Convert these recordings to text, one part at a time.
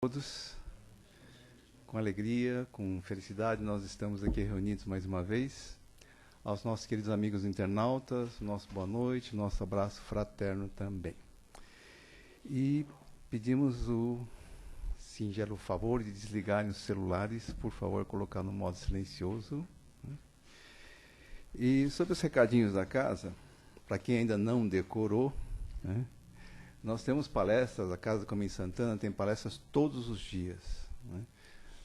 Todos, com alegria, com felicidade, nós estamos aqui reunidos mais uma vez. Aos nossos queridos amigos internautas, nosso boa noite, nosso abraço fraterno também. E pedimos o singelo favor de desligarem os celulares, por favor, colocar no modo silencioso. E sobre os recadinhos da casa, para quem ainda não decorou, nós temos palestras, a Casa do Caminho Santana tem palestras todos os dias.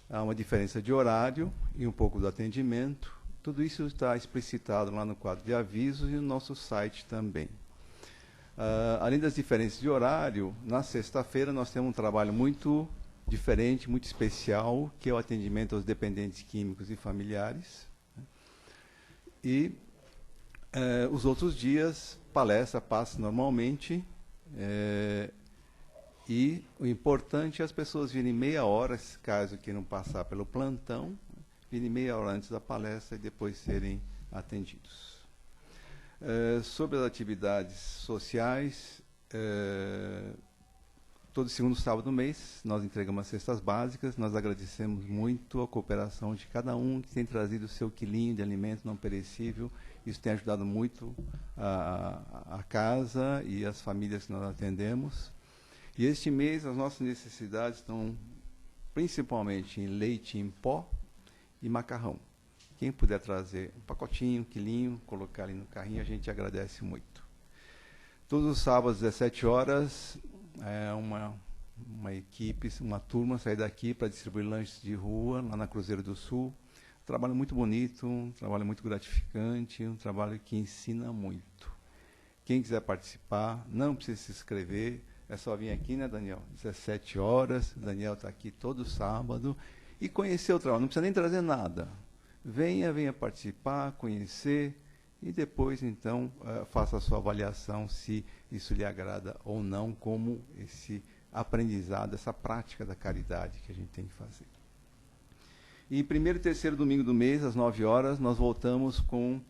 Há uma diferença de horário e um pouco do atendimento. Tudo isso está explicitado lá no quadro de avisos e no nosso site também. Além das diferenças de horário, na sexta-feira nós temos um trabalho muito diferente, muito especial, que é o atendimento aos dependentes químicos e familiares. E os outros dias, palestra passa normalmente. E o importante é as pessoas virem meia hora, caso queiram passar pelo plantão, virem meia hora antes da palestra e depois serem atendidos. Sobre as atividades sociais, todo segundo sábado do mês nós entregamos as cestas básicas. Nós agradecemos muito a cooperação de cada um que tem trazido o seu quilinho de alimento não perecível. Isso tem ajudado muito a casa e as famílias que nós atendemos. E este mês as nossas necessidades estão principalmente em leite em pó e macarrão. Quem puder trazer um pacotinho, um quilinho, colocar ali no carrinho, a gente agradece muito. Todos os sábados, às 17 horas, uma equipe, uma turma sai daqui para distribuir lanches de rua, lá na Cruzeiro do Sul. Um trabalho muito bonito, um trabalho muito gratificante, um trabalho que ensina muito. Quem quiser participar, não precisa se inscrever, é só vir aqui, né, Daniel? 17 horas, o Daniel está aqui todo sábado, e conhecer o trabalho, não precisa nem trazer nada. Venha participar, conhecer, e depois, então, faça a sua avaliação se isso lhe agrada ou não, como esse aprendizado, essa prática da caridade que a gente tem que fazer. E primeiro e terceiro domingo do mês, às 9 horas, nós voltamos com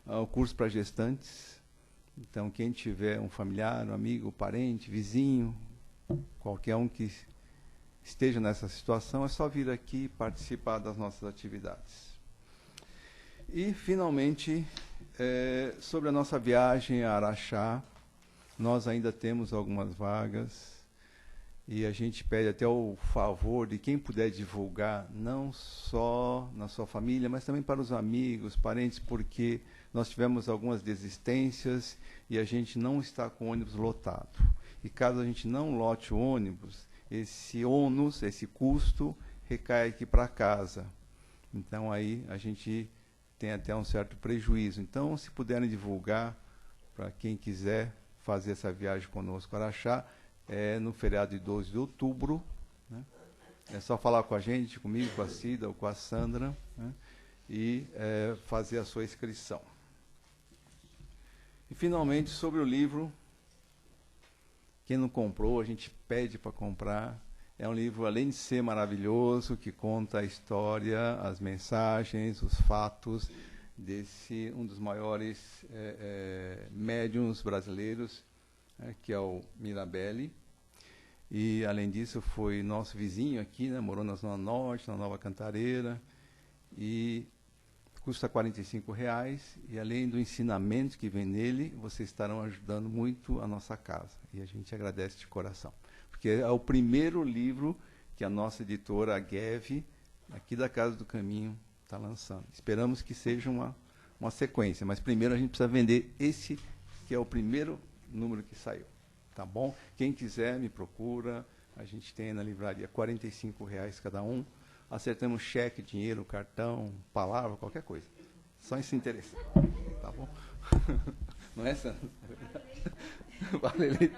o curso para gestantes. Então, quem tiver um familiar, um amigo, parente, vizinho, qualquer um que esteja nessa situação, é só vir aqui e participar das nossas atividades. E, finalmente, sobre a nossa viagem a Araxá, nós ainda temos algumas vagas. E a gente pede até o favor de quem puder divulgar, não só na sua família, mas também para os amigos, parentes, porque nós tivemos algumas desistências e a gente não está com o ônibus lotado. E caso a gente não lote o ônibus, esse ônus, esse custo, recai aqui para casa. Então aí a gente tem até um certo prejuízo. Então, se puderem divulgar para quem quiser fazer essa viagem conosco a Araxá, no feriado de 12 de outubro, né? É só falar com a gente, comigo, com a Cida ou com a Sandra, né? E fazer a sua inscrição. E, finalmente, sobre o livro, quem não comprou, a gente pede para comprar. É um livro, além de ser maravilhoso, que conta a história, as mensagens, os fatos desse um dos maiores médiuns brasileiros, que é o Mirabelli. E, além disso, foi nosso vizinho aqui, né? Morou na Zona Norte, na Nova Cantareira, e custa R$45, e além do ensinamento que vem nele, vocês estarão ajudando muito a nossa casa, e a gente agradece de coração, porque é o primeiro livro que a nossa editora, a GEV, aqui da Casa do Caminho, está lançando. Esperamos que seja uma sequência, mas primeiro a gente precisa vender esse, que é o primeiro número que saiu, tá bom? Quem quiser me procura, a gente tem na livraria R$45 cada um. Acertamos cheque, dinheiro, cartão, palavra, qualquer coisa. Só esse interesse, tá bom? Não é, Sandra? Vale, Leite.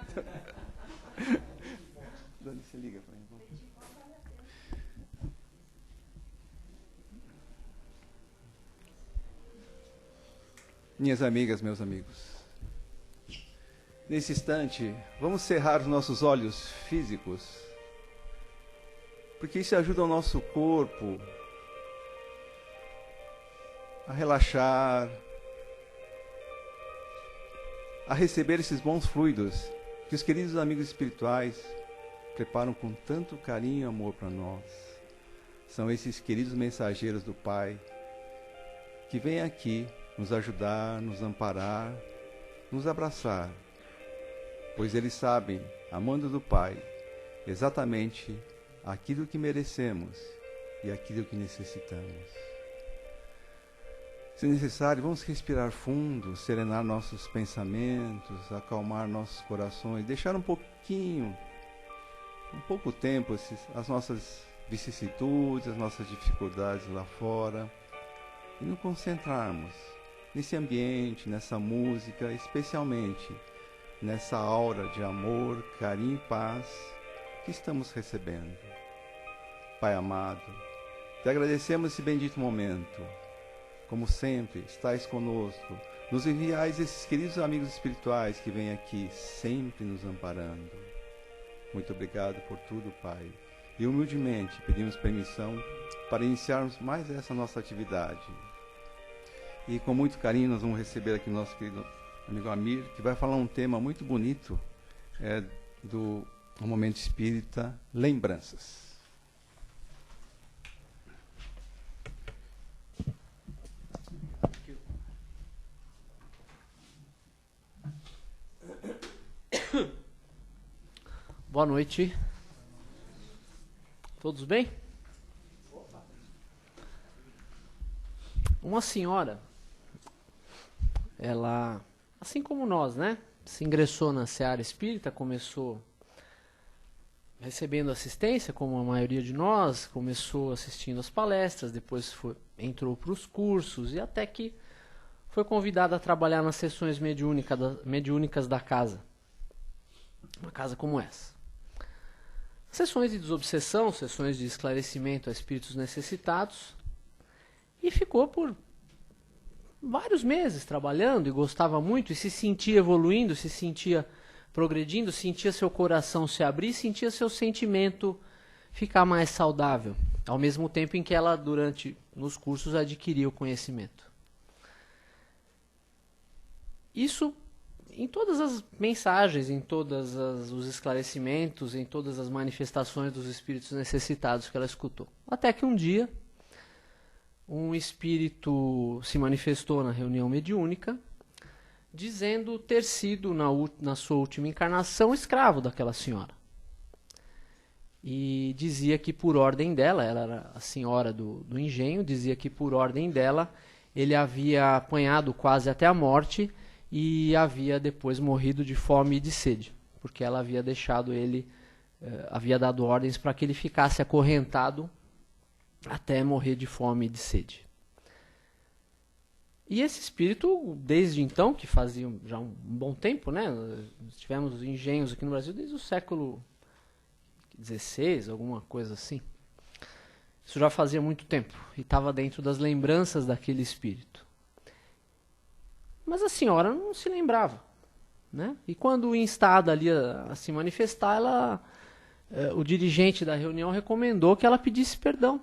Dani, você liga para mim. Minhas amigas, meus amigos, nesse instante, vamos cerrar os nossos olhos físicos, porque isso ajuda o nosso corpo a relaxar, a receber esses bons fluidos que os queridos amigos espirituais preparam com tanto carinho e amor para nós. São esses queridos mensageiros do Pai que vêm aqui nos ajudar, nos amparar, nos abraçar, pois eles sabem, amando do Pai, exatamente aquilo que merecemos e aquilo que necessitamos. Se necessário, vamos respirar fundo, serenar nossos pensamentos, acalmar nossos corações, deixar um pouco tempo, as nossas vicissitudes, as nossas dificuldades lá fora, e nos concentrarmos nesse ambiente, nessa música, especialmente nessa aura de amor, carinho e paz que estamos recebendo. Pai amado, te agradecemos esse bendito momento. Como sempre, estais conosco, nos enviais esses queridos amigos espirituais que vêm aqui, sempre nos amparando. Muito obrigado por tudo, Pai. E humildemente pedimos permissão para iniciarmos mais essa nossa atividade. E com muito carinho nós vamos receber aqui o nosso querido amigo Amir, que vai falar um tema muito bonito, do Momento Espírita, Lembranças. Boa noite. Todos bem? Uma senhora, ela, assim como nós, né? Se ingressou na seara espírita, começou recebendo assistência, como a maioria de nós, começou assistindo as palestras, depois entrou para os cursos e até que foi convidada a trabalhar nas sessões mediúnicas da casa. Uma casa como essa. Sessões de desobsessão, sessões de esclarecimento a espíritos necessitados, e ficou por vários meses trabalhando e gostava muito e se sentia evoluindo, se sentia progredindo, sentia seu coração se abrir, sentia seu sentimento ficar mais saudável, ao mesmo tempo em que ela, nos cursos, adquiria o conhecimento. Isso em todas as mensagens, em todos os esclarecimentos, em todas as manifestações dos espíritos necessitados que ela escutou. Até que um dia, um espírito se manifestou na reunião mediúnica, dizendo ter sido, na sua última encarnação, escravo daquela senhora. E dizia que por ordem dela, ela era a senhora do engenho, dizia que por ordem dela, ele havia apanhado quase até a morte e havia depois morrido de fome e de sede, porque ela havia deixado ele, havia dado ordens para que ele ficasse acorrentado até morrer de fome e de sede. E esse espírito, desde então, que fazia já um bom tempo, né? Nós tivemos engenhos aqui no Brasil desde o século XVI, alguma coisa assim. Isso já fazia muito tempo e estava dentro das lembranças daquele espírito. Mas a senhora não se lembrava, né? E quando instada ali a se manifestar, o dirigente da reunião recomendou que ela pedisse perdão,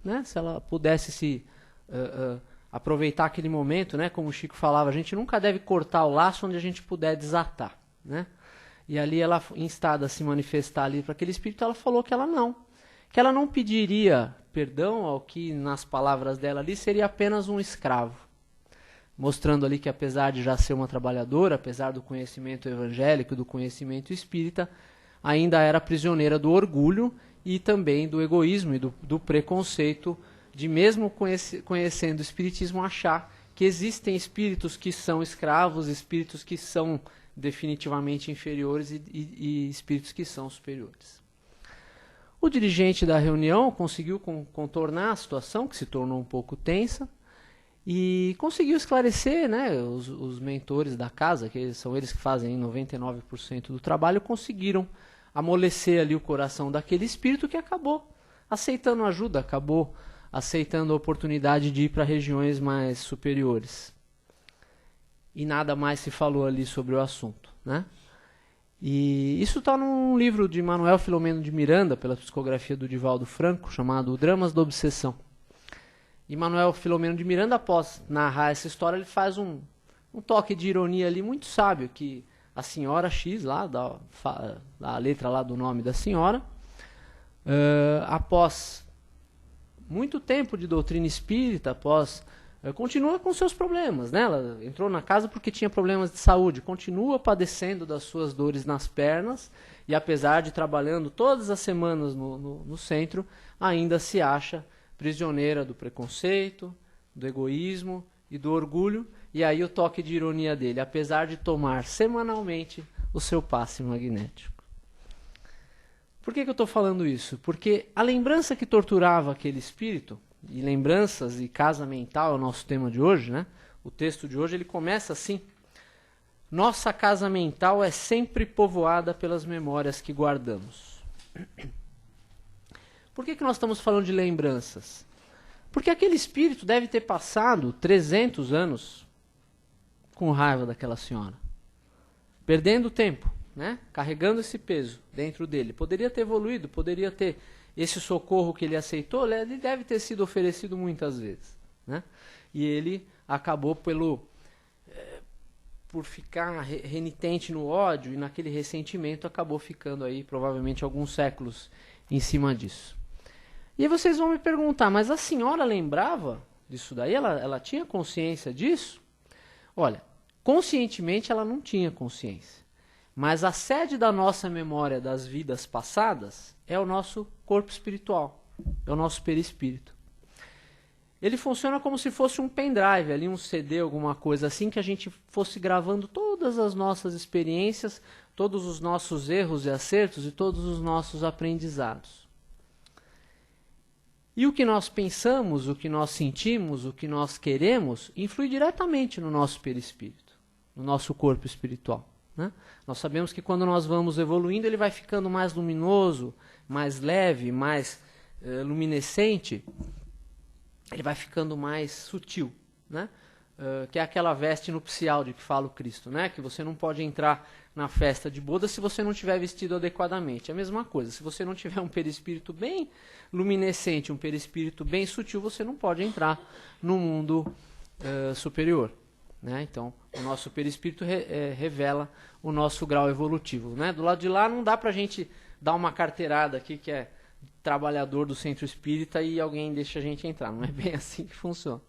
né? Se ela pudesse aproveitar aquele momento, né? Como o Chico falava, a gente nunca deve cortar o laço onde a gente puder desatar, né? E ali ela, instada a se manifestar ali para aquele espírito, ela falou que ela não pediria perdão ao que, nas palavras dela ali, seria apenas um escravo. Mostrando ali que, apesar de já ser uma trabalhadora, apesar do conhecimento evangélico, do conhecimento espírita, ainda era prisioneira do orgulho e também do egoísmo e do preconceito de, mesmo conhecendo o espiritismo, achar que existem espíritos que são escravos, espíritos que são definitivamente inferiores e espíritos que são superiores. O dirigente da reunião conseguiu contornar a situação, que se tornou um pouco tensa, e conseguiu esclarecer, né, os mentores da casa, que são eles que fazem 99% do trabalho, conseguiram amolecer ali o coração daquele espírito que acabou aceitando ajuda, acabou aceitando a oportunidade de ir para regiões mais superiores. E nada mais se falou ali sobre o assunto, né? E isso está num livro de Manuel Filomeno de Miranda, pela psicografia do Divaldo Franco, chamado Dramas da Obsessão. E Manuel Filomeno de Miranda, após narrar essa história, ele faz um toque de ironia ali muito sábio, que a senhora X, lá, a letra lá do nome da senhora, após muito tempo de doutrina espírita, continua com seus problemas, né? Ela entrou na casa porque tinha problemas de saúde, continua padecendo das suas dores nas pernas, e apesar de trabalhando todas as semanas no centro, ainda se acha prisioneira do preconceito, do egoísmo e do orgulho. E aí o toque de ironia dele, apesar de tomar semanalmente o seu passe magnético. Por que eu estou falando isso? Porque a lembrança que torturava aquele espírito, e lembranças e casa mental é o nosso tema de hoje, né? O texto de hoje ele começa assim: nossa casa mental é sempre povoada pelas memórias que guardamos. Por que nós estamos falando de lembranças? Porque aquele espírito deve ter passado 300 anos com raiva daquela senhora, perdendo tempo, né? Carregando esse peso dentro dele. Poderia ter evoluído, poderia ter esse socorro que ele aceitou, ele deve ter sido oferecido muitas vezes, né? E ele acabou por ficar renitente no ódio e naquele ressentimento, acabou ficando aí provavelmente alguns séculos em cima disso. E aí vocês vão me perguntar, mas a senhora lembrava disso daí? Ela tinha consciência disso? Olha, conscientemente ela não tinha consciência. Mas a sede da nossa memória das vidas passadas é o nosso corpo espiritual, é o nosso perispírito. Ele funciona como se fosse um pendrive, ali um CD, alguma coisa assim, que a gente fosse gravando todas as nossas experiências, todos os nossos erros e acertos e todos os nossos aprendizados. E o que nós pensamos, o que nós sentimos, o que nós queremos, influi diretamente no nosso perispírito, no nosso corpo espiritual, né? Nós sabemos que quando nós vamos evoluindo, ele vai ficando mais luminoso, mais leve, mais luminescente, ele vai ficando mais sutil, né? Que é aquela veste nupcial de que fala o Cristo, né? Que você não pode entrar na festa de boda se você não tiver vestido adequadamente. É a mesma coisa, se você não tiver um perispírito bem luminescente, um perispírito bem sutil, você não pode entrar no mundo superior, né? Então, o nosso perispírito revela o nosso grau evolutivo, né? Do lado de lá não dá pra gente dar uma carteirada aqui que é trabalhador do centro espírita e alguém deixa a gente entrar. Não é bem assim que funciona.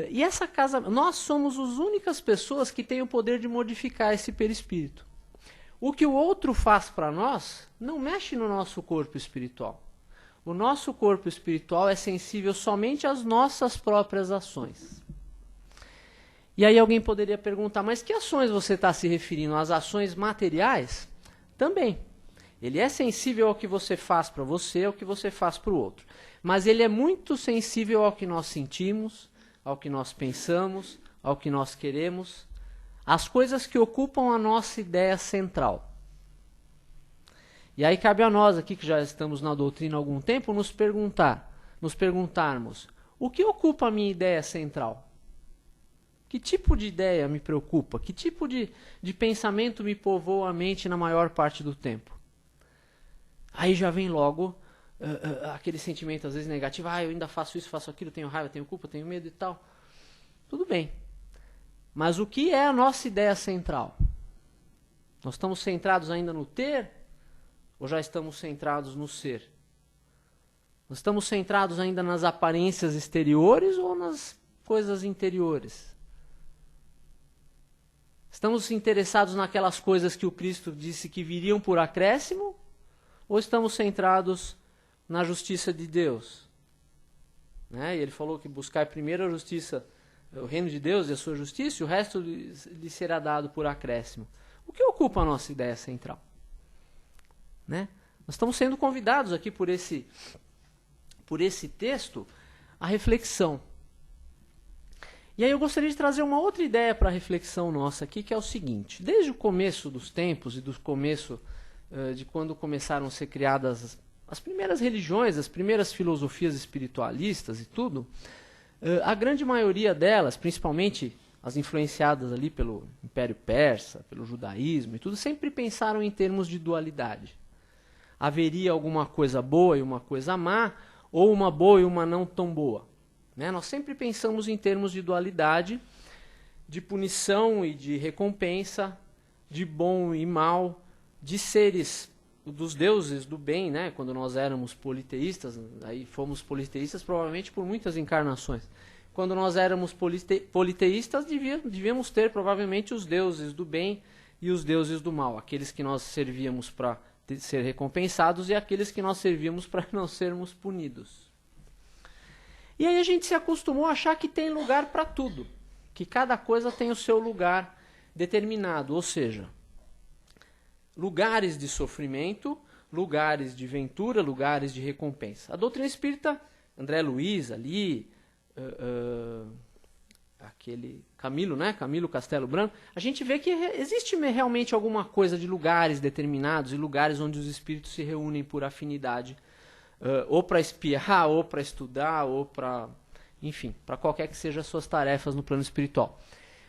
E essa casa, nós somos as únicas pessoas que têm o poder de modificar esse perispírito. O que o outro faz para nós não mexe no nosso corpo espiritual. O nosso corpo espiritual é sensível somente às nossas próprias ações. E aí alguém poderia perguntar, mas que ações você está se referindo? Às ações materiais? Também. Ele é sensível ao que você faz para você, ao que você faz para o outro. Mas ele é muito sensível ao que nós sentimos, ao que nós pensamos, ao que nós queremos, às coisas que ocupam a nossa ideia central. E aí cabe a nós aqui, que já estamos na doutrina há algum tempo, nos perguntarmos, o que ocupa a minha ideia central? Que tipo de ideia me preocupa? Que tipo de pensamento me povoa a mente na maior parte do tempo? Aí já vem logo aquele sentimento, às vezes, negativo. Eu ainda faço isso, faço aquilo, tenho raiva, tenho culpa, tenho medo e tal. Tudo bem. Mas o que é a nossa ideia central? Nós estamos centrados ainda no ter? Ou já estamos centrados no ser? Nós estamos centrados ainda nas aparências exteriores ou nas coisas interiores? Estamos interessados naquelas coisas que o Cristo disse que viriam por acréscimo? Ou estamos centrados na justiça de Deus? Né? E ele falou que buscar primeiro a justiça, o reino de Deus e a sua justiça, e o resto lhe será dado por acréscimo. O que ocupa a nossa ideia central? Né? Nós estamos sendo convidados aqui por esse texto à reflexão. E aí eu gostaria de trazer uma outra ideia para a reflexão nossa aqui, que é o seguinte. Desde o começo dos tempos e do começo de quando começaram a ser criadas as primeiras religiões, as primeiras filosofias espiritualistas e tudo, a grande maioria delas, principalmente as influenciadas ali pelo Império Persa, pelo judaísmo e tudo, sempre pensaram em termos de dualidade. Haveria alguma coisa boa e uma coisa má, ou uma boa e uma não tão boa. Né? Nós sempre pensamos em termos de dualidade, de punição e de recompensa, de bom e mal, de seres, dos deuses do bem, né? Quando nós éramos politeístas, aí fomos politeístas provavelmente por muitas encarnações. Quando nós éramos politeístas, devíamos ter provavelmente os deuses do bem e os deuses do mal, aqueles que nós servíamos para ser recompensados e aqueles que nós servíamos para não sermos punidos. E aí a gente se acostumou a achar que tem lugar para tudo, que cada coisa tem o seu lugar determinado, ou seja, lugares de sofrimento, lugares de ventura, lugares de recompensa. A doutrina espírita, André Luiz ali, aquele Camilo, né? Camilo Castelo Branco, a gente vê que existe realmente alguma coisa de lugares determinados e lugares onde os espíritos se reúnem por afinidade, ou para espiar, ou para estudar, ou para, enfim, para qualquer que sejam as suas tarefas no plano espiritual.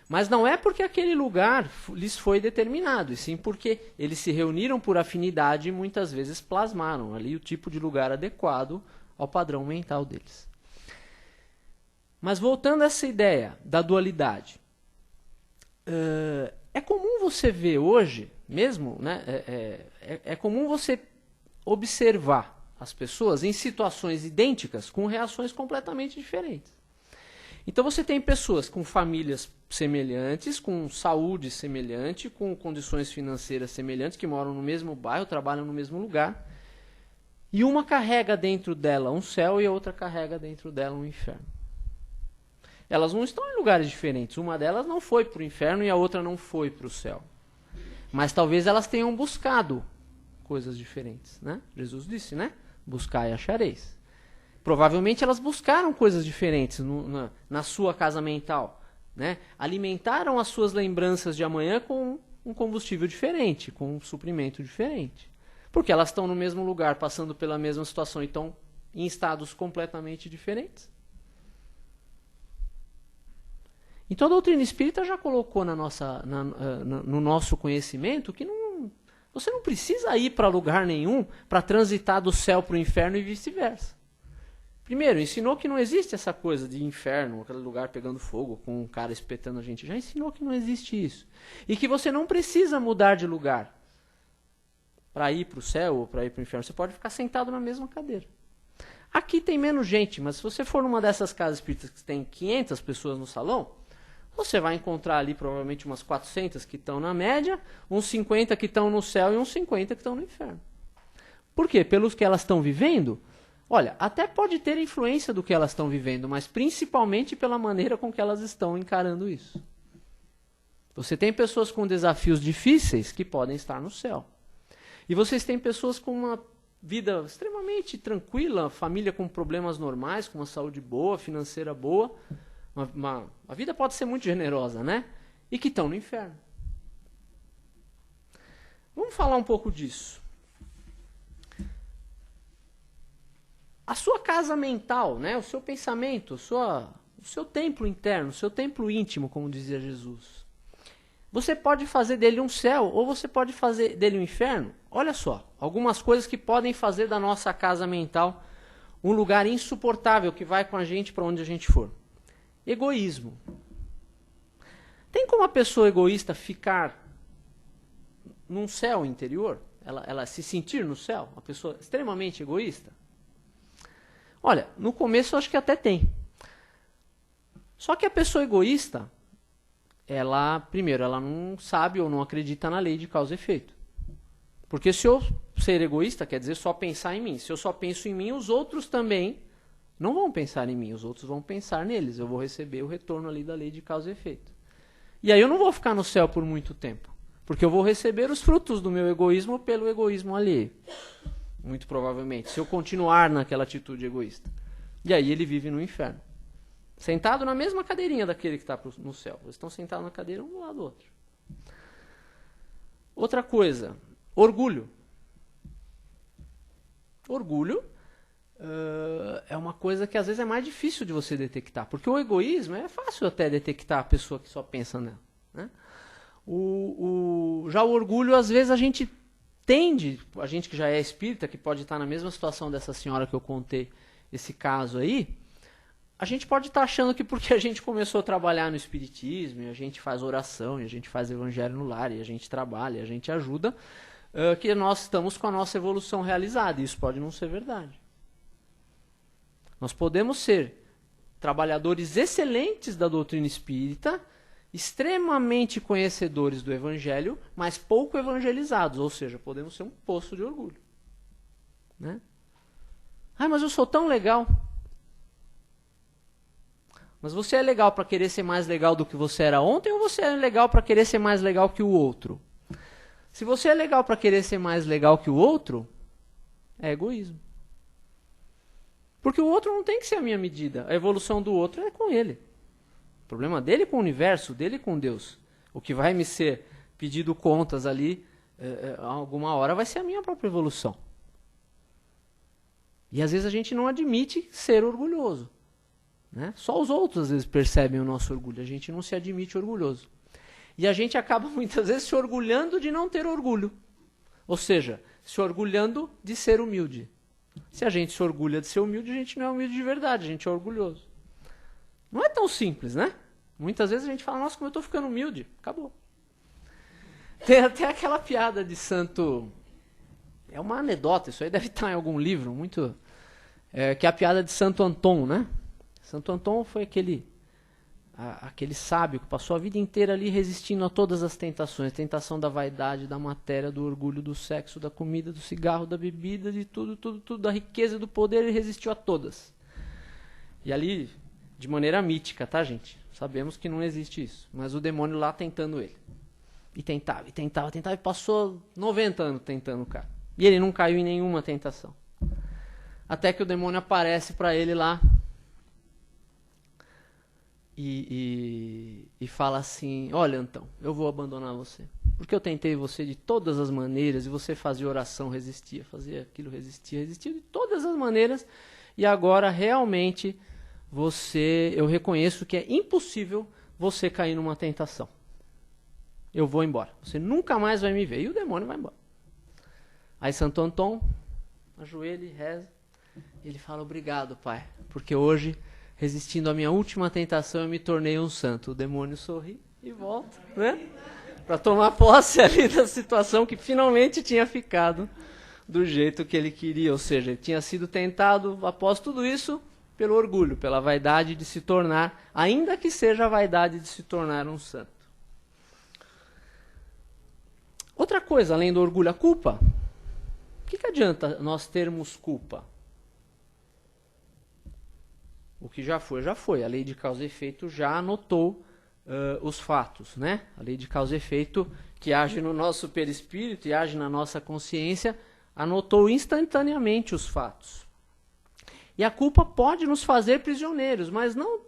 Mas não é porque aquele lugar lhes foi determinado, e sim porque eles se reuniram por afinidade e muitas vezes plasmaram ali o tipo de lugar adequado ao padrão mental deles. Mas voltando a essa ideia da dualidade, é comum você ver hoje, mesmo, né, é comum você observar as pessoas em situações idênticas com reações completamente diferentes. Então você tem pessoas com famílias semelhantes, com saúde semelhante, com condições financeiras semelhantes, que moram no mesmo bairro, trabalham no mesmo lugar, e uma carrega dentro dela um céu e a outra carrega dentro dela um inferno. Elas não estão em lugares diferentes. Uma delas não foi para o inferno e a outra não foi para o céu. Mas talvez elas tenham buscado coisas diferentes, né? Jesus disse, né? Buscai e achareis. Provavelmente elas buscaram coisas diferentes na sua casa mental, né? Alimentaram as suas lembranças de amanhã com um combustível diferente, com um suprimento diferente. Porque elas estão no mesmo lugar, passando pela mesma situação e estão em estados completamente diferentes. Então a doutrina espírita já colocou no nosso conhecimento que você não precisa ir para lugar nenhum para transitar do céu para o inferno e vice-versa. Primeiro, ensinou que não existe essa coisa de inferno, aquele lugar pegando fogo com um cara espetando a gente. Já ensinou que não existe isso. E que você não precisa mudar de lugar para ir para o céu ou para ir para o inferno. Você pode ficar sentado na mesma cadeira. Aqui tem menos gente, mas se você for numa dessas casas espíritas que tem 500 pessoas no salão, você vai encontrar ali provavelmente umas 400 que estão na média, uns 50 que estão no céu e uns 50 que estão no inferno. Por quê? Pelos que elas estão vivendo, olha, até pode ter influência do que elas estão vivendo, mas principalmente pela maneira com que elas estão encarando isso. Você tem pessoas com desafios difíceis que podem estar no céu. E vocês têm pessoas com uma vida extremamente tranquila, família com problemas normais, com uma saúde boa, financeira boa. A vida pode ser muito generosa, né? E que estão no inferno. Vamos falar um pouco disso. A sua casa mental, né? O seu pensamento, o seu templo interno, o seu templo íntimo, como dizia Jesus. Você pode fazer dele um céu ou você pode fazer dele um inferno. Olha só, algumas coisas que podem fazer da nossa casa mental um lugar insuportável que vai com a gente para onde a gente for. Egoísmo. Tem como a pessoa egoísta ficar num céu interior? Ela se sentir no céu? Uma pessoa extremamente egoísta? Olha, no começo eu acho que até tem. Só que a pessoa egoísta, primeiro, ela não sabe ou não acredita na lei de causa e efeito. Porque se eu ser egoísta, quer dizer só pensar em mim. Se eu só penso em mim, os outros também não vão pensar em mim, os outros vão pensar neles. Eu vou receber o retorno ali da lei de causa e efeito. E aí eu não vou ficar no céu por muito tempo. Porque eu vou receber os frutos do meu egoísmo pelo egoísmo alheio. Muito provavelmente. Se eu continuar naquela atitude egoísta. E aí ele vive no inferno. Sentado na mesma cadeirinha daquele que está no céu. Eles estão sentados na cadeira um do lado do outro. Outra coisa. Orgulho. Orgulho é uma coisa que às vezes é mais difícil de você detectar, porque o egoísmo é fácil até detectar a pessoa que só pensa nela, né? Já o orgulho, às vezes a gente que já é espírita, que pode estar na mesma situação dessa senhora que eu contei esse caso aí, a gente pode estar achando que porque a gente começou a trabalhar no espiritismo, e a gente faz oração, e a gente faz evangelho no lar, e a gente trabalha, e a gente ajuda, que nós estamos com a nossa evolução realizada. E isso pode não ser verdade. Nós podemos ser trabalhadores excelentes da doutrina espírita, extremamente conhecedores do evangelho, mas pouco evangelizados, ou seja, podemos ser um poço de orgulho. Né? Ah, mas eu sou tão legal. Mas você é legal para querer ser mais legal do que você era ontem, ou você é legal para querer ser mais legal que o outro? Se você é legal para querer ser mais legal que o outro, é egoísmo. Porque o outro não tem que ser a minha medida. A evolução do outro é com ele. O problema dele com o universo, dele com Deus. O que vai me ser pedido contas ali, alguma hora, vai ser a minha própria evolução. E às vezes a gente não admite ser orgulhoso. Né? Só os outros às vezes percebem o nosso orgulho. A gente não se admite orgulhoso. E a gente acaba muitas vezes se orgulhando de não ter orgulho. Ou seja, se orgulhando de ser humilde. Se a gente se orgulha de ser humilde, a gente não é humilde de verdade, a gente é orgulhoso. Não é tão simples, né? Muitas vezes a gente fala, nossa, como eu estou ficando humilde. Acabou. Tem até aquela piada de santo... É uma anedota, isso aí deve estar em algum livro, muito... que é a piada de Santo Antão, né? Santo Antão foi aquele sábio que passou a vida inteira ali resistindo a todas as tentações. Tentação da vaidade, da matéria, do orgulho, do sexo, da comida, do cigarro, da bebida, de tudo, da riqueza e do poder, ele resistiu a todas. E ali, de maneira mítica, tá, gente? Sabemos que não existe isso. Mas o demônio lá tentando ele. E tentava, e passou 90 anos tentando o cara. E ele não caiu em nenhuma tentação. Até que o demônio aparece para ele lá e fala assim, olha, Antão, eu vou abandonar você. Porque eu tentei você de todas as maneiras, e você fazia oração, resistia, fazia aquilo, resistia de todas as maneiras, e agora realmente eu reconheço que é impossível você cair numa tentação. Eu vou embora. Você nunca mais vai me ver. E o demônio vai embora. Aí Santo Antão ajoelha e reza. Ele fala, obrigado, Pai, porque hoje, resistindo à minha última tentação, eu me tornei um santo. O demônio sorri e volta, né? Para tomar posse ali da situação que finalmente tinha ficado do jeito que ele queria. Ou seja, ele tinha sido tentado, após tudo isso, pelo orgulho, pela vaidade de se tornar, ainda que seja a vaidade de se tornar um santo. Outra coisa, além do orgulho, a culpa. O que adianta nós termos culpa? O que já foi, já foi. A lei de causa e efeito já anotou os fatos, né? A lei de causa e efeito que age no nosso perispírito e age na nossa consciência, anotou instantaneamente os fatos. E a culpa pode nos fazer prisioneiros, mas não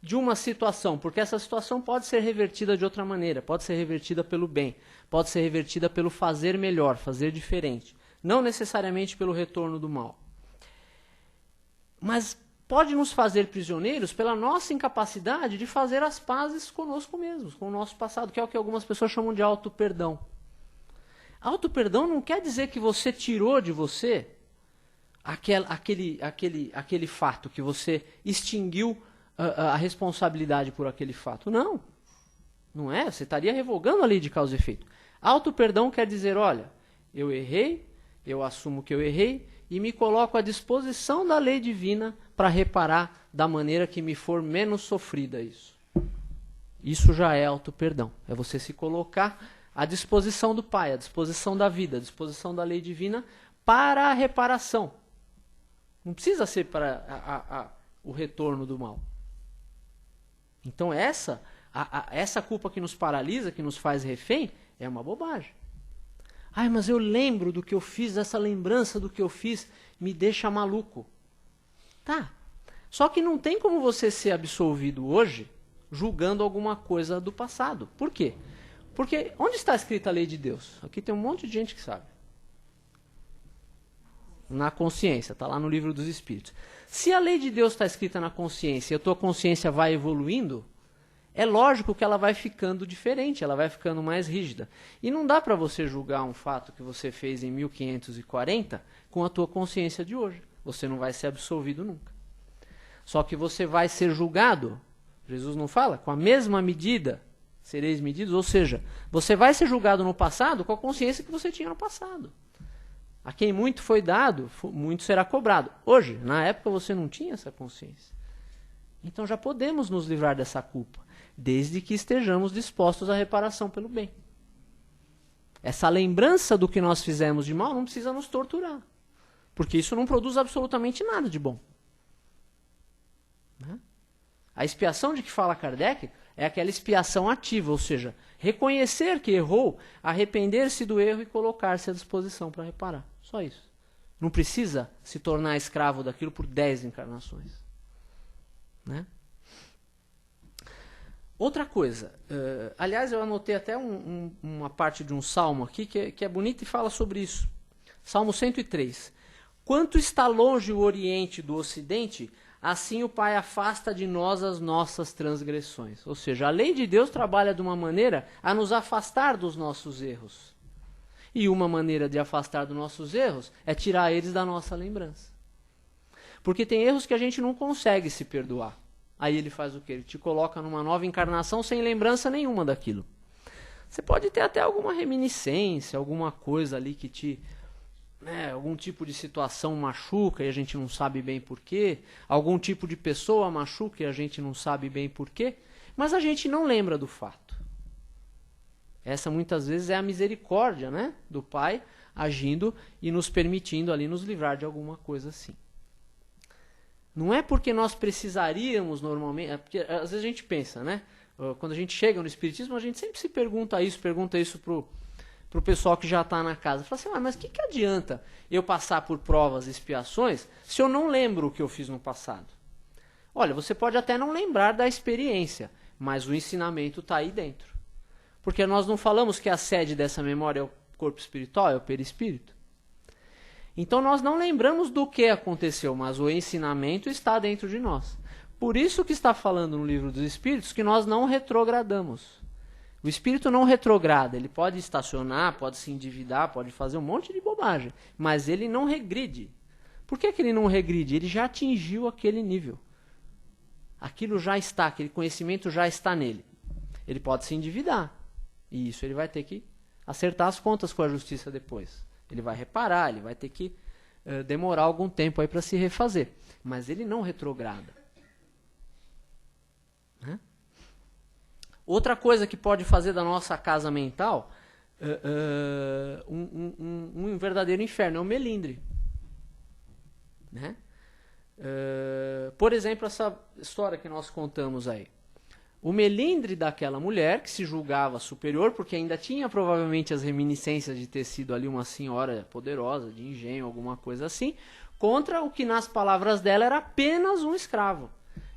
de uma situação, porque essa situação pode ser revertida de outra maneira, pode ser revertida pelo bem, pode ser revertida pelo fazer melhor, fazer diferente, não necessariamente pelo retorno do mal. Mas pode nos fazer prisioneiros pela nossa incapacidade de fazer as pazes conosco mesmos, com o nosso passado, que é o que algumas pessoas chamam de auto-perdão. Auto-perdão não quer dizer que você tirou de você aquele fato, que você extinguiu a responsabilidade por aquele fato. Não. Não é. Você estaria revogando a lei de causa e efeito. Auto-perdão quer dizer, olha, eu errei, eu assumo que eu errei e me coloco à disposição da lei divina para reparar da maneira que me for menos sofrida isso. Isso já é auto-perdão. É você se colocar à disposição do Pai, à disposição da vida, à disposição da lei divina para a reparação. Não precisa ser para o retorno do mal. Então essa culpa que nos paralisa, que nos faz refém, é uma bobagem. Ai, mas eu lembro do que eu fiz, essa lembrança do que eu fiz me deixa maluco. Tá. Só que não tem como você ser absolvido hoje julgando alguma coisa do passado. Por quê? Porque onde está escrita a lei de Deus? Aqui tem um monte de gente que sabe. Na consciência, está lá no livro dos Espíritos. Se a lei de Deus está escrita na consciência e a tua consciência vai evoluindo, é lógico que ela vai ficando diferente, ela vai ficando mais rígida. E não dá para você julgar um fato que você fez em 1540 com a tua consciência de hoje. Você não vai ser absolvido nunca. Só que você vai ser julgado, Jesus não fala? Com a mesma medida sereis medidos, ou seja, você vai ser julgado no passado com a consciência que você tinha no passado. A quem muito foi dado, muito será cobrado. Hoje, na época, você não tinha essa consciência. Então já podemos nos livrar dessa culpa, desde que estejamos dispostos à reparação pelo bem. Essa lembrança do que nós fizemos de mal não precisa nos torturar, porque isso não produz absolutamente nada de bom. Né? A expiação de que fala Kardec é aquela expiação ativa, ou seja, reconhecer que errou, arrepender-se do erro e colocar-se à disposição para reparar. Só isso. Não precisa se tornar escravo daquilo por 10 encarnações. Né? Outra coisa, aliás, eu anotei até uma parte de um salmo aqui que é bonito e fala sobre isso. Salmo 103. Quanto está longe o Oriente do Ocidente, assim o Pai afasta de nós as nossas transgressões. Ou seja, a lei de Deus trabalha de uma maneira a nos afastar dos nossos erros. E uma maneira de afastar dos nossos erros é tirar eles da nossa lembrança. Porque tem erros que a gente não consegue se perdoar. Aí ele faz o quê? Ele te coloca numa nova encarnação sem lembrança nenhuma daquilo. Você pode ter até alguma reminiscência, alguma coisa ali que te... algum tipo de situação machuca e a gente não sabe bem porquê. Algum tipo de pessoa machuca e a gente não sabe bem porquê. Mas a gente não lembra do fato. Essa muitas vezes é a misericórdia, né, do Pai agindo e nos permitindo ali nos livrar de alguma coisa assim. Não é porque nós precisaríamos normalmente... porque às vezes a gente pensa, né? Quando a gente chega no Espiritismo, a gente sempre se pergunta isso pro pessoal que já está na casa. Fala assim, mas o que adianta eu passar por provas e expiações se eu não lembro o que eu fiz no passado? Olha, você pode até não lembrar da experiência, mas o ensinamento está aí dentro. Porque nós não falamos que a sede dessa memória é o corpo espiritual, é o perispírito. Então nós não lembramos do que aconteceu, mas o ensinamento está dentro de nós. Por isso que está falando no Livro dos Espíritos que nós não retrogradamos. O espírito não retrograda, ele pode estacionar, pode se endividar, pode fazer um monte de bobagem, mas ele não regride. Por que ele não regride? Ele já atingiu aquele nível. Aquilo já está, aquele conhecimento já está nele. Ele pode se endividar, e isso ele vai ter que acertar as contas com a justiça depois. Ele vai reparar, ele vai ter que demorar algum tempo aí para se refazer. Mas ele não retrograda. Né? Outra coisa que pode fazer da nossa casa mental um verdadeiro inferno é o melindre. Né? Por exemplo, essa história que nós contamos aí. O melindre daquela mulher, que se julgava superior, porque ainda tinha provavelmente as reminiscências de ter sido ali uma senhora poderosa, de engenho, alguma coisa assim, contra o que nas palavras dela era apenas um escravo.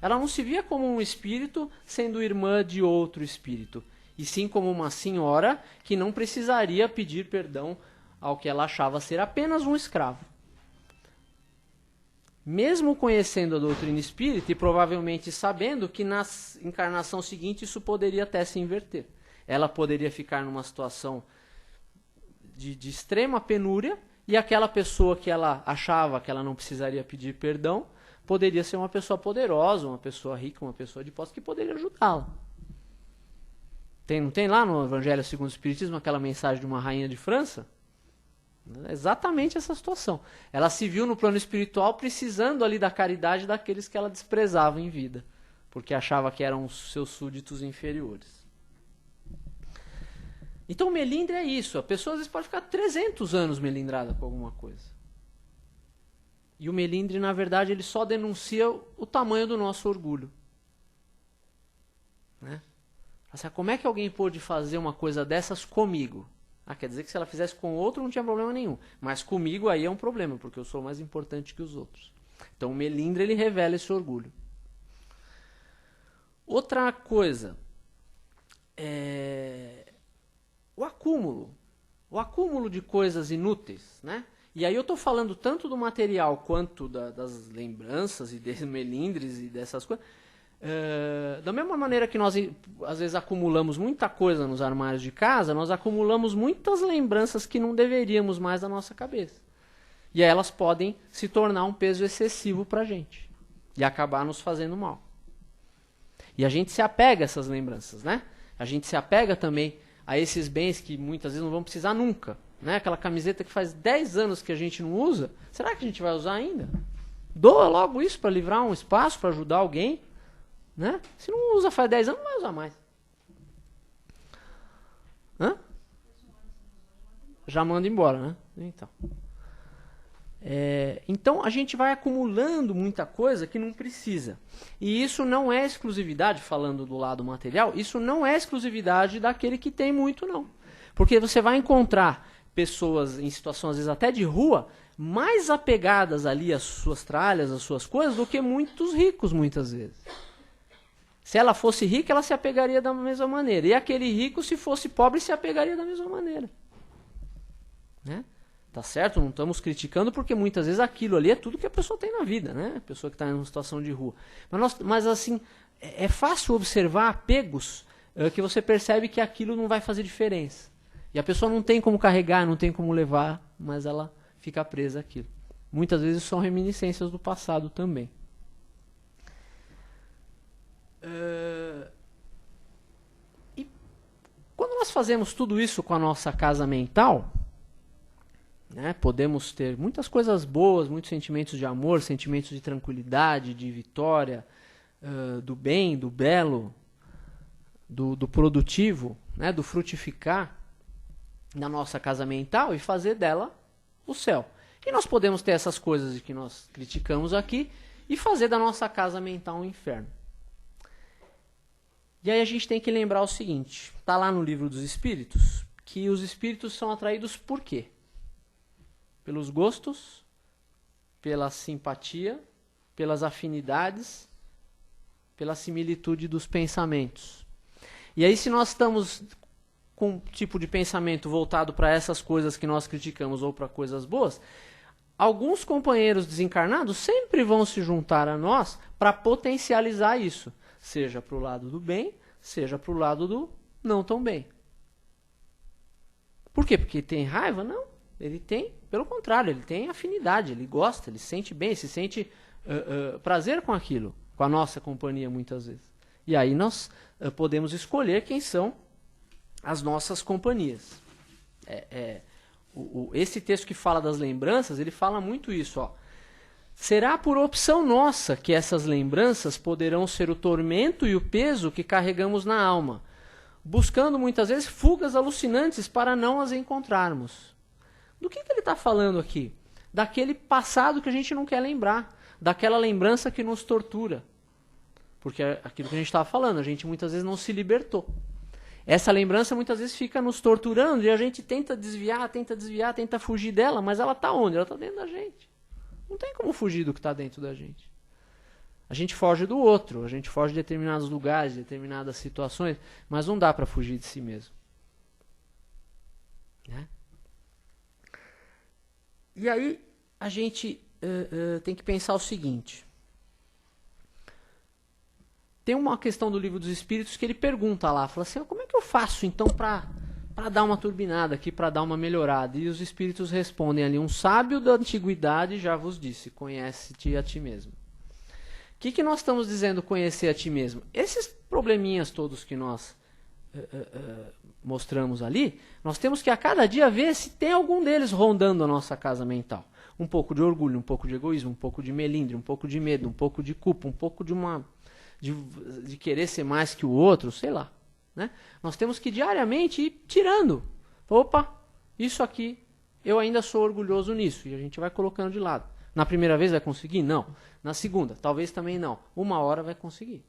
Ela não se via como um espírito sendo irmã de outro espírito, e sim como uma senhora que não precisaria pedir perdão ao que ela achava ser apenas um escravo. Mesmo conhecendo a doutrina espírita e provavelmente sabendo que na encarnação seguinte isso poderia até se inverter. Ela poderia ficar numa situação de extrema penúria e aquela pessoa que ela achava que ela não precisaria pedir perdão poderia ser uma pessoa poderosa, uma pessoa rica, uma pessoa de posse que poderia ajudá-la. Não tem lá no Evangelho segundo o Espiritismo aquela mensagem de uma rainha de França? Exatamente essa situação. Ela se viu no plano espiritual precisando ali da caridade daqueles que ela desprezava em vida, porque achava que eram os seus súditos inferiores. Então o melindre é isso. A pessoa às vezes pode ficar 300 anos melindrada com alguma coisa. E o melindre, na verdade, ele só denuncia o tamanho do nosso orgulho. Né? Assim, como é que alguém pôde fazer uma coisa dessas comigo? Quer dizer que se ela fizesse com outro não tinha problema nenhum. Mas comigo aí é um problema, porque eu sou mais importante que os outros. Então o melindre ele revela esse orgulho. Outra coisa é o acúmulo. O acúmulo de coisas inúteis. Né? E aí eu estou falando tanto do material quanto das lembranças e dos melindres e dessas coisas. Da mesma maneira que nós às vezes acumulamos muita coisa nos armários de casa, nós acumulamos muitas lembranças que não deveríamos mais na nossa cabeça. E aí elas podem se tornar um peso excessivo para a gente. e acabar nos fazendo mal. E a gente se apega a essas lembranças, né? A gente se apega também a esses bens que muitas vezes não vão precisar nunca, né? Aquela camiseta que faz 10 anos que a gente não usa, será que a gente vai usar ainda? Doa logo isso para livrar um espaço, para ajudar alguém, né? Se não usa faz 10 anos, não vai usar mais. Hã? Já manda embora, né? Então. Então a gente vai acumulando muita coisa que não precisa. E isso não é exclusividade, falando do lado material, isso não é exclusividade daquele que tem muito, não. Porque você vai encontrar pessoas em situações, às vezes até de rua, mais apegadas ali às suas tralhas, às suas coisas, do que muitos ricos, muitas vezes. Se ela fosse rica, ela se apegaria da mesma maneira. E aquele rico, se fosse pobre, se apegaria da mesma maneira. Né? Tá certo? Não estamos criticando, porque muitas vezes aquilo ali é tudo que a pessoa tem na vida, né? A pessoa que está em uma situação de rua. Mas assim, é fácil observar apegos que você percebe que aquilo não vai fazer diferença. E a pessoa não tem como carregar, não tem como levar, mas ela fica presa àquilo. Muitas vezes são reminiscências do passado também. E quando nós fazemos tudo isso com a nossa casa mental, né, podemos ter muitas coisas boas, muitos sentimentos de amor, sentimentos de tranquilidade, de vitória, do bem, do belo, do produtivo, né, do frutificar na nossa casa mental e fazer dela o céu. E nós podemos ter essas coisas que nós criticamos aqui e fazer da nossa casa mental um inferno. E aí a gente tem que lembrar o seguinte, está lá no Livro dos Espíritos, que os espíritos são atraídos por quê? Pelos gostos, pela simpatia, pelas afinidades, pela similitude dos pensamentos. E aí se nós estamos com um tipo de pensamento voltado para essas coisas que nós criticamos ou para coisas boas, alguns companheiros desencarnados sempre vão se juntar a nós para potencializar isso, seja para o lado do bem, seja para o lado do não tão bem. Por quê? Porque tem raiva? Não. Ele tem, pelo contrário, ele tem afinidade, ele gosta, ele se sente bem, se sente prazer com aquilo, com a nossa companhia muitas vezes. E aí nós podemos escolher quem são as nossas companhias. Esse texto que fala das lembranças, ele fala muito isso. Ó. Será por opção nossa que essas lembranças poderão ser o tormento e o peso que carregamos na alma, buscando muitas vezes fugas alucinantes para não as encontrarmos. Do que ele está falando aqui? Daquele passado que a gente não quer lembrar, daquela lembrança que nos tortura. Porque é aquilo que a gente estava falando, a gente muitas vezes não se libertou. Essa lembrança muitas vezes fica nos torturando e a gente tenta desviar, tenta fugir dela, mas ela está onde? Ela está dentro da gente. Não tem como fugir do que está dentro da gente. A gente foge do outro, a gente foge de determinados lugares, de determinadas situações, mas não dá para fugir de si mesmo. Né? E aí a gente tem que pensar o seguinte. Tem uma questão do Livro dos Espíritos que ele pergunta lá, fala assim, como é que eu faço então para dar uma turbinada aqui, para dar uma melhorada? E os Espíritos respondem ali, um sábio da antiguidade já vos disse, conhece-te a ti mesmo. O que nós estamos dizendo conhecer a ti mesmo? Esses probleminhas todos que nós mostramos ali, nós temos que a cada dia ver se tem algum deles rondando a nossa casa mental. Um pouco de orgulho, um pouco de egoísmo, um pouco de melindre, um pouco de medo, um pouco de culpa, um pouco de querer ser mais que o outro, sei lá. Né? Nós temos que diariamente ir tirando. Opa, isso aqui, eu ainda sou orgulhoso nisso. E a gente vai colocando de lado. Na primeira vez vai conseguir? Não. Na segunda, talvez também não. Uma hora vai conseguir.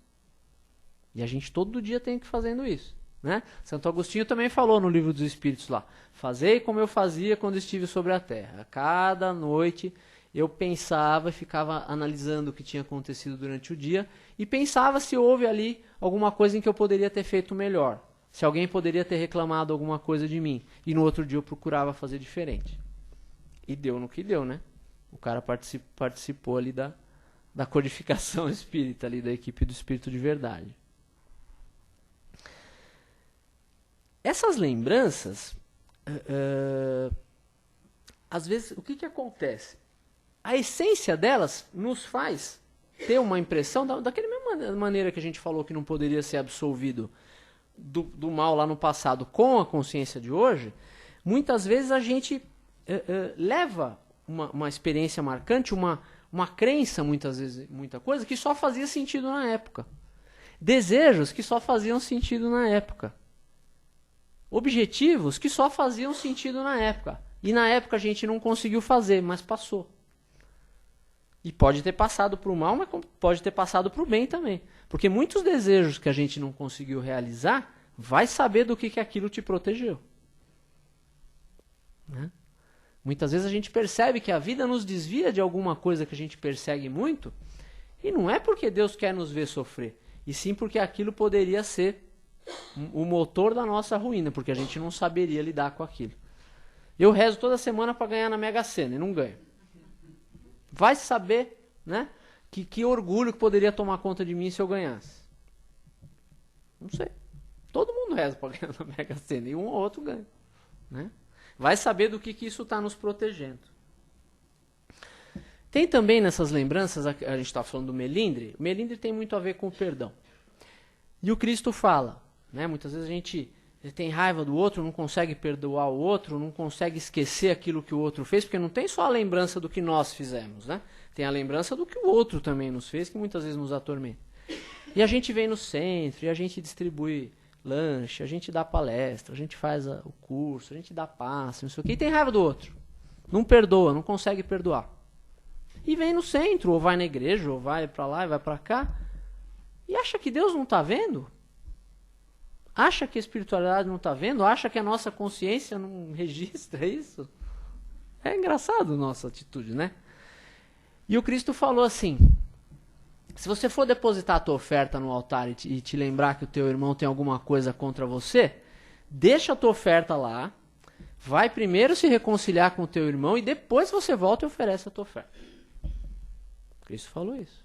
E a gente todo dia tem que ir fazendo isso. Né? Santo Agostinho também falou no Livro dos Espíritos lá, fazei como eu fazia quando estive sobre a terra. Cada noite eu pensava e ficava analisando o que tinha acontecido durante o dia e pensava se houve ali alguma coisa em que eu poderia ter feito melhor, se alguém poderia ter reclamado alguma coisa de mim, e no outro dia eu procurava fazer diferente. E deu no que deu, né? O cara participou ali da codificação espírita, ali da equipe do Espírito de Verdade. Essas lembranças, às vezes, o que acontece? A essência delas nos faz ter uma impressão, daquela mesma maneira que a gente falou que não poderia ser absolvido do mal lá no passado com a consciência de hoje, muitas vezes a gente leva uma experiência marcante, uma crença, muitas vezes, muita coisa, que só fazia sentido na época. Desejos que só faziam sentido na época. Objetivos que só faziam sentido na época. E na época a gente não conseguiu fazer, mas passou. E pode ter passado para o mal, mas pode ter passado para o bem também. Porque muitos desejos que a gente não conseguiu realizar, vai saber do que aquilo te protegeu. Né? Muitas vezes a gente percebe que a vida nos desvia de alguma coisa que a gente persegue muito, e não é porque Deus quer nos ver sofrer, e sim porque aquilo poderia ser o motor da nossa ruína, porque a gente não saberia lidar com aquilo. Eu rezo toda semana para ganhar na Mega Sena e não ganho. Vai saber, né, que orgulho que poderia tomar conta de mim se eu ganhasse. Não sei. Todo mundo reza para ganhar na Mega Sena e um ou outro ganha. Né? Vai saber do que isso está nos protegendo. Tem também nessas lembranças, a gente está falando do melindre, o melindre tem muito a ver com o perdão. E o Cristo fala, né, muitas vezes a gente tem raiva do outro, não consegue perdoar o outro, não consegue esquecer aquilo que o outro fez, porque não tem só a lembrança do que nós fizemos, né? Tem a lembrança do que o outro também nos fez, que muitas vezes nos atormenta. E a gente vem no centro, e a gente distribui lanche, a gente dá palestra, a gente faz o curso, a gente dá passe, não sei o quê, e tem raiva do outro. Não perdoa, não consegue perdoar. E vem no centro, ou vai na igreja, ou vai para lá e vai para cá, e acha que Deus não está vendo? Acha que a espiritualidade não está vendo? Acha que a nossa consciência não registra isso? É engraçado a nossa atitude, né? E o Cristo falou assim, se você for depositar a tua oferta no altar e te lembrar que o teu irmão tem alguma coisa contra você, deixa a tua oferta lá, vai primeiro se reconciliar com o teu irmão e depois você volta e oferece a tua oferta. O Cristo falou isso.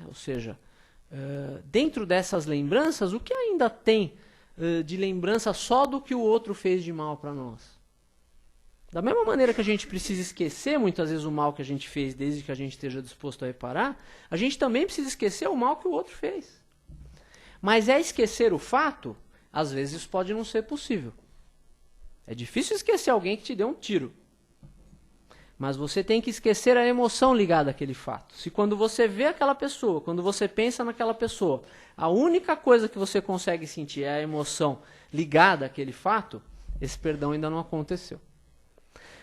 Ou seja, dentro dessas lembranças, o que ainda tem de lembrança só do que o outro fez de mal para nós? Da mesma maneira que a gente precisa esquecer muitas vezes o mal que a gente fez, desde que a gente esteja disposto a reparar, a gente também precisa esquecer o mal que o outro fez. Mas esquecer o fato, às vezes isso pode não ser possível. É difícil esquecer alguém que te deu um tiro. Mas você tem que esquecer a emoção ligada àquele fato. Se quando você vê aquela pessoa, quando você pensa naquela pessoa, a única coisa que você consegue sentir é a emoção ligada àquele fato, esse perdão ainda não aconteceu.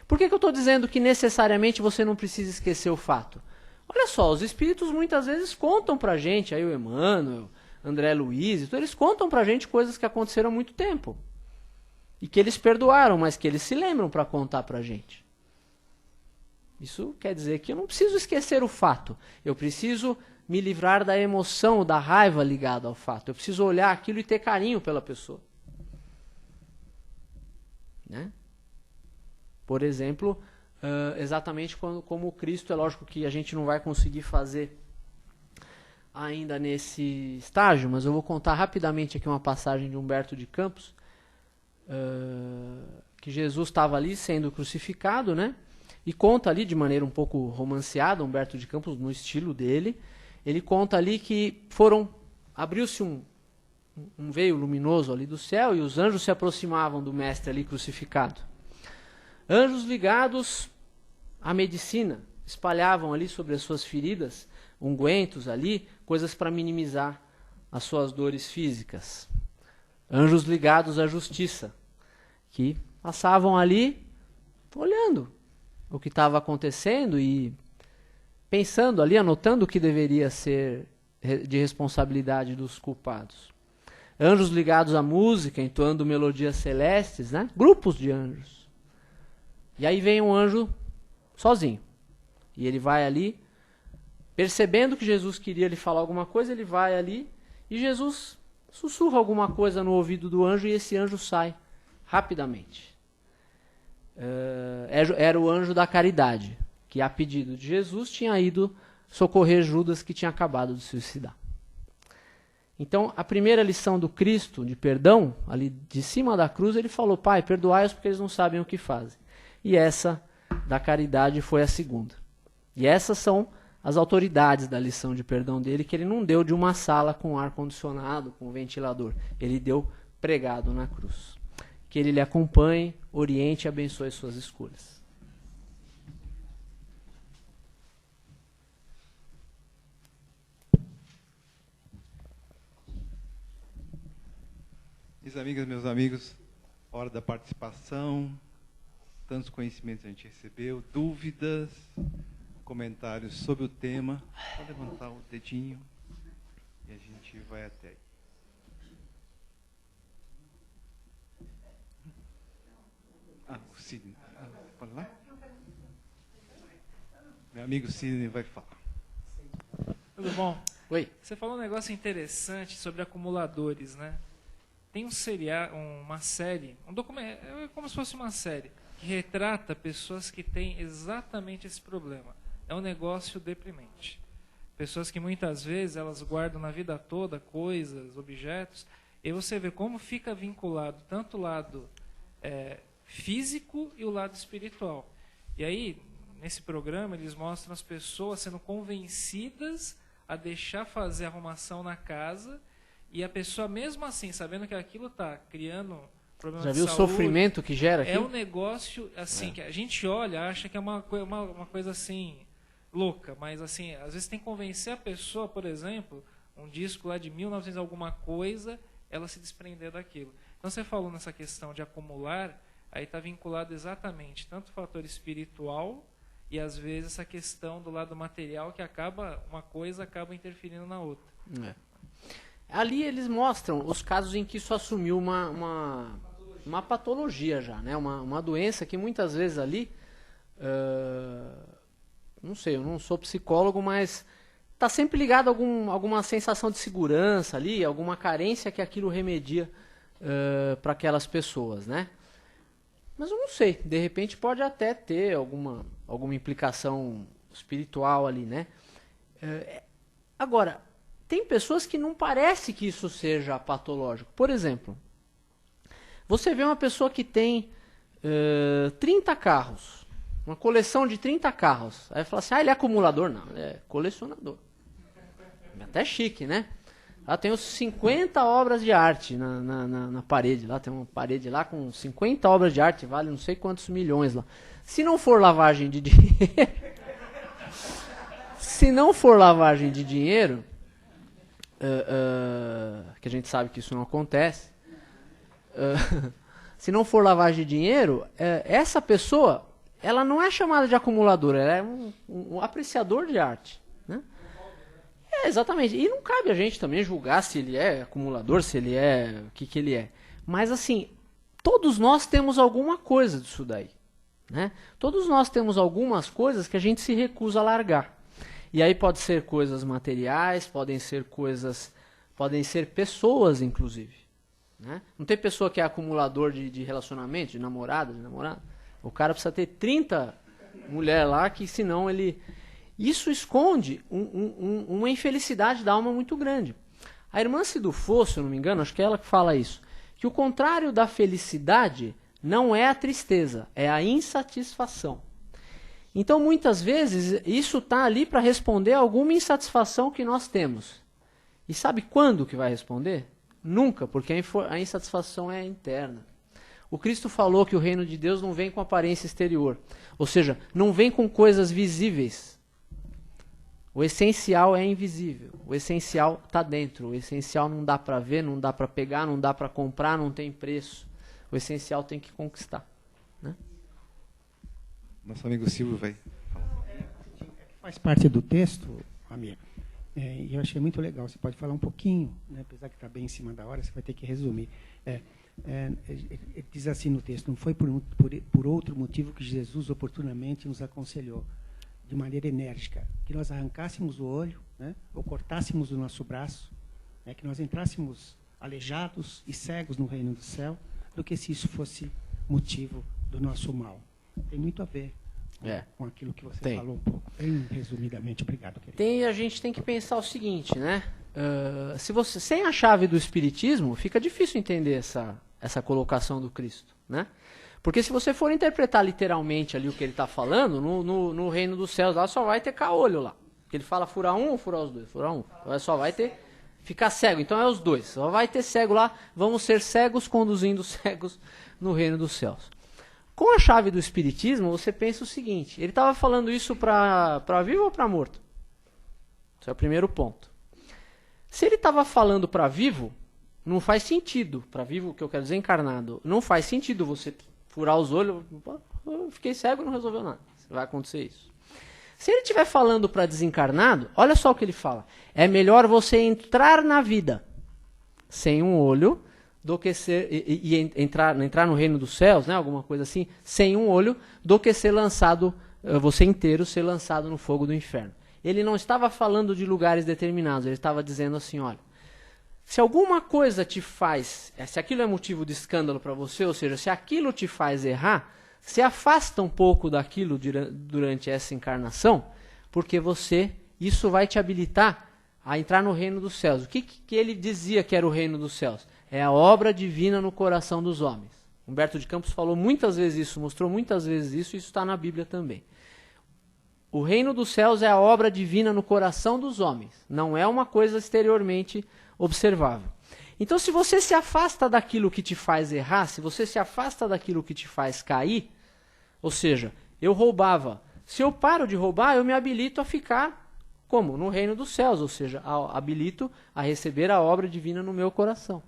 Por que eu estou dizendo que necessariamente você não precisa esquecer o fato? Olha só, os espíritos muitas vezes contam pra gente, aí o Emmanuel, André Luiz, então eles contam pra gente coisas que aconteceram há muito tempo. E que eles perdoaram, mas que eles se lembram para contar pra gente. Isso quer dizer que eu não preciso esquecer o fato. Eu preciso me livrar da emoção, da raiva ligada ao fato. Eu preciso olhar aquilo e ter carinho pela pessoa. Né? Por exemplo, exatamente como o Cristo, é lógico que a gente não vai conseguir fazer ainda nesse estágio, mas eu vou contar rapidamente aqui uma passagem de Humberto de Campos, que Jesus estava ali sendo crucificado, né? E conta ali de maneira um pouco romanceada, Humberto de Campos, no estilo dele, ele conta ali que abriu-se um veio luminoso ali do céu e os anjos se aproximavam do mestre ali crucificado. Anjos ligados à medicina, espalhavam ali sobre as suas feridas, ungüentos ali, coisas para minimizar as suas dores físicas. Anjos ligados à justiça, que passavam ali olhando o que estava acontecendo e pensando ali, anotando o que deveria ser de responsabilidade dos culpados. Anjos ligados à música, entoando melodias celestes, né? Grupos de anjos. E aí vem um anjo sozinho. E ele vai ali, percebendo que Jesus queria lhe falar alguma coisa, ele vai ali e Jesus sussurra alguma coisa no ouvido do anjo e esse anjo sai rapidamente. Era o anjo da caridade, que a pedido de Jesus tinha ido socorrer Judas, que tinha acabado de se suicidar. Então, a primeira lição do Cristo, de perdão, ali de cima da cruz, ele falou: Pai, perdoai-os porque eles não sabem o que fazem. E essa da caridade foi a segunda. E essas são as autoridades da lição de perdão dele, que ele não deu de uma sala com ar-condicionado, com ventilador. Ele deu pregado na cruz. Que ele lhe acompanhe, oriente e abençoe suas escolhas. Minhas amigas, meus amigos, hora da participação, tantos conhecimentos a gente recebeu, dúvidas, comentários sobre o tema, pode levantar o dedinho e a gente vai até aí. O Sidney, pode lá? Meu amigo Sidney vai falar. Tudo bom? Oi. Você falou um negócio interessante sobre acumuladores, né? Tem uma série, um documento, é como se fosse uma série, que retrata pessoas que têm exatamente esse problema. É um negócio deprimente. Pessoas que muitas vezes elas guardam na vida toda coisas, objetos, e você vê como fica vinculado tanto o lado físico e o lado espiritual. E aí, nesse programa, eles mostram as pessoas sendo convencidas a deixar fazer arrumação na casa. E a pessoa, mesmo assim, sabendo que aquilo está criando problema de saúde... Já viu o sofrimento que gera aqui? É um negócio, assim, que a gente olha, acha que é uma coisa, assim, louca. Mas, assim, às vezes tem que convencer a pessoa, por exemplo, um disco lá de 1900 alguma coisa, ela se desprender daquilo. Então, você falou nessa questão de acumular, aí está vinculado exatamente tanto o fator espiritual e, às vezes, essa questão do lado material, que uma coisa acaba interferindo na outra. Ali eles mostram os casos em que isso assumiu uma patologia já, né? Uma doença que muitas vezes ali, não sei, eu não sou psicólogo, mas está sempre ligado a alguma sensação de segurança ali, alguma carência que aquilo remedia para aquelas pessoas, né? Mas eu não sei, de repente pode até ter alguma implicação espiritual ali, né? Agora, tem pessoas que não parece que isso seja patológico. Por exemplo, você vê uma pessoa que tem 30 carros, uma coleção de 30 carros. Aí fala assim, ele é acumulador? Não, ele é colecionador. É até chique, né? Lá tem os 50 obras de arte na parede. Lá tem uma parede lá com 50 obras de arte, vale não sei quantos milhões lá. Se não for lavagem de dinheiro... que a gente sabe que isso não acontece, se não for lavagem de dinheiro, essa pessoa, ela não é chamada de acumuladora, ela é um apreciador de arte, né? Exatamente, e não cabe a gente também julgar se ele é acumulador, se ele é, o que ele é. Mas assim, todos nós temos alguma coisa disso daí, né? Todos nós temos algumas coisas que a gente se recusa a largar. E aí pode ser coisas materiais, podem ser pessoas, inclusive, né? Não tem pessoa que é acumulador de relacionamento, de namorada. O cara precisa ter 30 mulheres lá, que senão ele... Isso esconde uma infelicidade da alma muito grande. A irmã Cidufo, se eu não me engano, acho que é ela que fala isso, que o contrário da felicidade não é a tristeza, é a insatisfação. Então, muitas vezes, isso está ali para responder a alguma insatisfação que nós temos. E sabe quando que vai responder? Nunca, porque a insatisfação é interna. O Cristo falou que o reino de Deus não vem com aparência exterior. Ou seja, não vem com coisas visíveis. O essencial é invisível. O essencial está dentro. O essencial não dá para ver, não dá para pegar, não dá para comprar, não tem preço. O essencial tem que conquistar, né? Nosso amigo Silvio vai falar. Faz parte do texto, amigo, e eu achei muito legal. Você pode falar um pouquinho, né, apesar que está bem em cima da hora, você vai ter que resumir. Diz assim no texto, não foi por outro motivo que Jesus oportunamente nos aconselhou, de maneira enérgica, que nós arrancássemos o olho, né, ou cortássemos o nosso braço, né, que nós entrássemos aleijados e cegos no reino do céu, do que se isso fosse motivo do nosso mal. Tem muito a ver com aquilo que você falou um pouco. Bem resumidamente, obrigado, querido. A gente tem que pensar o seguinte, né? Sem a chave do Espiritismo, fica difícil entender essa colocação do Cristo, né? Porque se você for interpretar literalmente ali o que ele está falando, no reino dos céus lá só vai ter caolho lá, Porque ele fala furar um ou furar os dois? Furar um. Então só vai ter... Ficar cego. Então é os dois. Só vai ter cego lá. Vamos ser cegos conduzindo cegos no reino dos céus. Com a chave do Espiritismo, você pensa o seguinte. Ele estava falando isso para vivo ou para morto? Esse é o primeiro ponto. Se ele estava falando para vivo, não faz sentido. Para vivo, que eu quero dizer encarnado. Não faz sentido você furar os olhos. Eu fiquei cego e não resolveu nada. Vai acontecer isso. Se ele estiver falando para desencarnado, olha só o que ele fala. É melhor você entrar na vida sem um olho do que ser entrar no reino dos céus, né, alguma coisa assim, sem um olho, do que ser lançado, você inteiro ser lançado no fogo do inferno. Ele não estava falando de lugares determinados, ele estava dizendo assim, olha, se alguma coisa te faz, se aquilo é motivo de escândalo para você, ou seja, se aquilo te faz errar, se afasta um pouco daquilo durante essa encarnação, porque isso vai te habilitar a entrar no reino dos céus. O que ele dizia que era o reino dos céus? É a obra divina no coração dos homens. Humberto de Campos falou muitas vezes isso, mostrou muitas vezes isso, e isso está na Bíblia também. O reino dos céus é a obra divina no coração dos homens, não é uma coisa exteriormente observável. Então, se você se afasta daquilo que te faz errar, se você se afasta daquilo que te faz cair, ou seja, eu roubava. Se eu paro de roubar, eu me habilito a ficar como? No reino dos céus, ou seja, habilito a receber a obra divina no meu coração.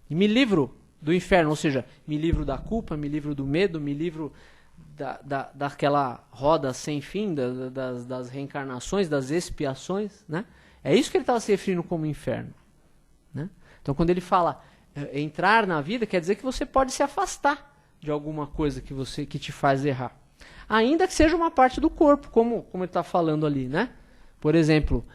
E me livro do inferno, ou seja, me livro da culpa, me livro do medo, me livro daquela roda sem fim, das reencarnações, das expiações, né? É isso que ele estava se referindo como inferno, né? Então, quando ele fala entrar na vida, quer dizer que você pode se afastar de alguma coisa que te faz errar. Ainda que seja uma parte do corpo, como ele está falando ali, né? Por exemplo,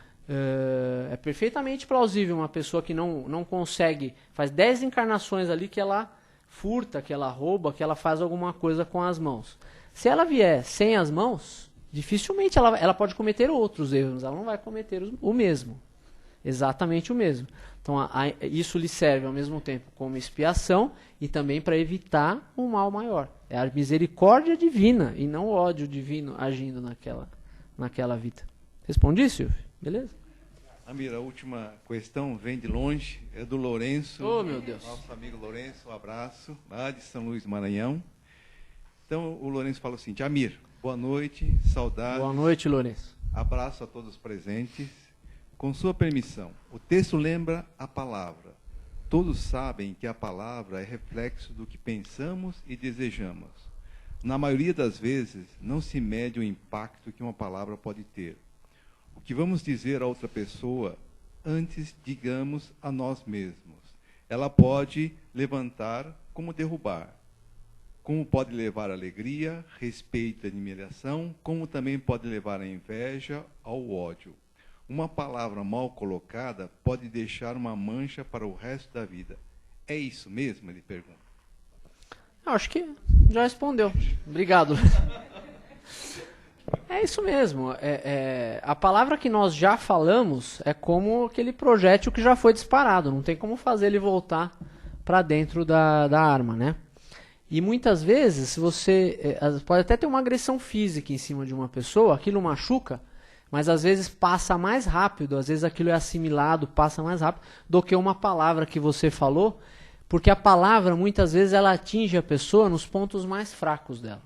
é perfeitamente plausível uma pessoa que não consegue, faz 10 encarnações ali que ela furta, que ela rouba, que ela faz alguma coisa com as mãos. Se ela vier sem as mãos, dificilmente ela pode cometer outros erros, mas ela não vai cometer o mesmo. Exatamente o mesmo. Então, isso lhe serve ao mesmo tempo como expiação e também para evitar um mal maior. É a misericórdia divina e não o ódio divino agindo naquela vida. Respondi, Silvio? Beleza? Amir, a última questão vem de longe, é do Lourenço. Oh, meu Deus. Nosso amigo Lourenço, um abraço, lá de São Luís do Maranhão. Então, o Lourenço fala o seguinte: Amir, boa noite, saudades. Boa noite, Lourenço. Abraço a todos os presentes. Com sua permissão, o texto lembra a palavra. Todos sabem que a palavra é reflexo do que pensamos e desejamos. Na maioria das vezes, não se mede o impacto que uma palavra pode ter. O que vamos dizer a outra pessoa, antes digamos a nós mesmos. Ela pode levantar como derrubar. Como pode levar a alegria, respeito e admiração, como também pode levar a inveja, ao ódio. Uma palavra mal colocada pode deixar uma mancha para o resto da vida. É isso mesmo? Ele pergunta. Eu acho que já respondeu. Obrigado. É isso mesmo. A palavra que nós já falamos é como aquele projétil que já foi disparado. Não tem como fazer ele voltar para dentro da arma, né? E muitas vezes você pode até ter uma agressão física em cima de uma pessoa, aquilo machuca, mas às vezes passa mais rápido, às vezes aquilo é assimilado, passa mais rápido do que uma palavra que você falou, porque a palavra muitas vezes ela atinge a pessoa nos pontos mais fracos dela.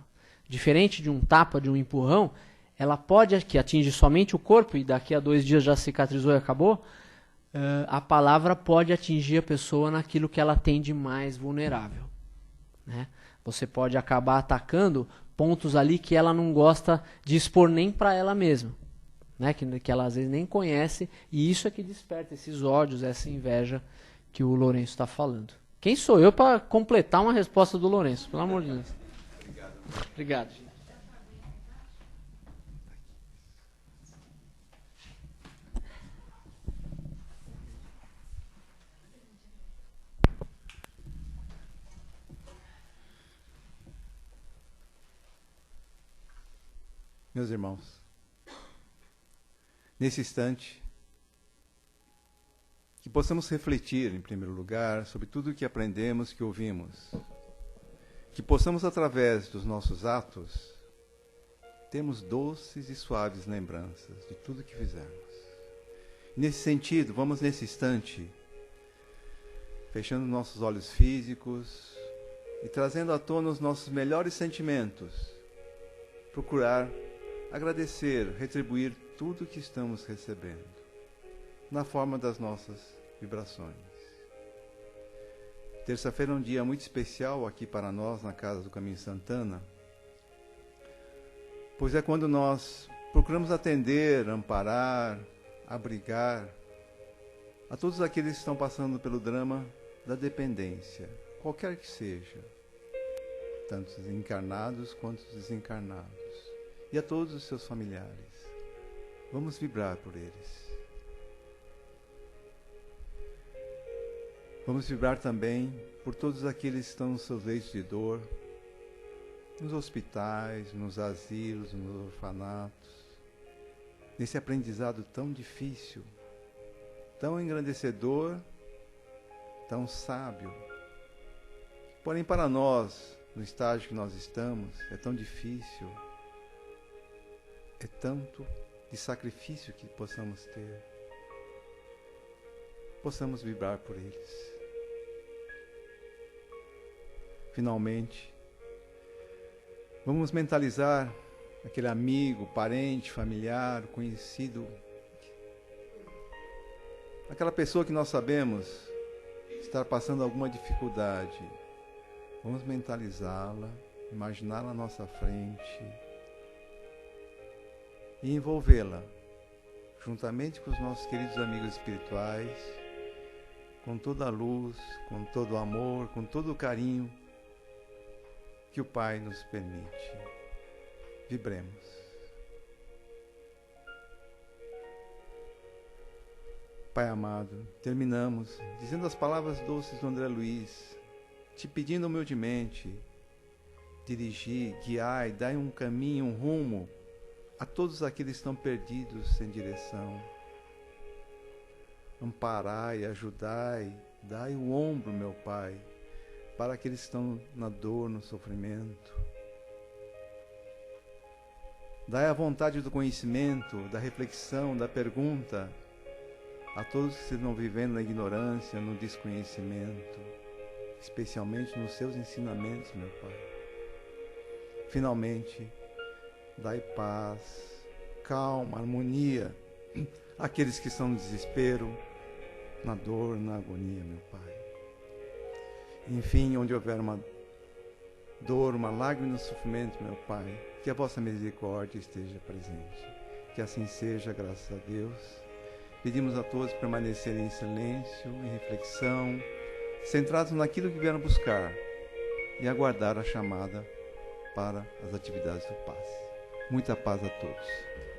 Diferente de um tapa, de um empurrão, ela pode, que atinge somente o corpo e daqui a 2 dias já cicatrizou e acabou, a palavra pode atingir a pessoa naquilo que ela tem de mais vulnerável, né? Você pode acabar atacando pontos ali que ela não gosta de expor nem para ela mesma, né? Que ela às vezes nem conhece, e isso é que desperta esses ódios, essa inveja que o Lourenço está falando. Quem sou eu para completar uma resposta do Lourenço? Pelo amor de Deus. Obrigado. Gente. Meus irmãos, nesse instante, que possamos refletir, em primeiro lugar, sobre tudo o que aprendemos, que ouvimos. Que possamos, através dos nossos atos, temos doces e suaves lembranças de tudo que fizemos. Nesse sentido, vamos nesse instante, fechando nossos olhos físicos e trazendo à tona os nossos melhores sentimentos, procurar agradecer, retribuir tudo que estamos recebendo, na forma das nossas vibrações. Terça-feira é um dia muito especial aqui para nós, na Casa do Caminho Santana, pois é quando nós procuramos atender, amparar, abrigar a todos aqueles que estão passando pelo drama da dependência, qualquer que seja, tanto os encarnados quanto os desencarnados, e a todos os seus familiares. Vamos vibrar por eles. Vamos vibrar também por todos aqueles que estão nos seus leitos de dor, nos hospitais, nos asilos, nos orfanatos, nesse aprendizado tão difícil, tão engrandecedor, tão sábio. Porém, para nós, no estágio que nós estamos, é tão difícil, é tanto de sacrifício que possamos ter. Possamos vibrar por eles. Finalmente, vamos mentalizar aquele amigo, parente, familiar, conhecido, aquela pessoa que nós sabemos estar passando alguma dificuldade. Vamos mentalizá-la, imaginá-la à nossa frente e envolvê-la, juntamente com os nossos queridos amigos espirituais, com toda a luz, com todo o amor, com todo o carinho que o Pai nos permite. Vibremos. Pai amado, terminamos dizendo as palavras doces do André Luiz, te pedindo humildemente, dirigir, guiar e dar um caminho, um rumo a todos aqueles que estão perdidos sem direção. Amparai, ajudai, dai o ombro, meu Pai, para aqueles que estão na dor, no sofrimento. Dai a vontade do conhecimento, da reflexão, da pergunta a todos que estão vivendo na ignorância, no desconhecimento, especialmente nos seus ensinamentos, meu Pai. Finalmente, dai paz, calma, harmonia àqueles que estão no desespero, na dor, na agonia, meu Pai. Enfim, onde houver uma dor, uma lágrima no sofrimento, meu Pai, que a vossa misericórdia esteja presente. Que assim seja, graças a Deus. Pedimos a todos permanecerem em silêncio, em reflexão, centrados naquilo que vieram buscar e aguardar a chamada para as atividades do passe. Muita paz a todos.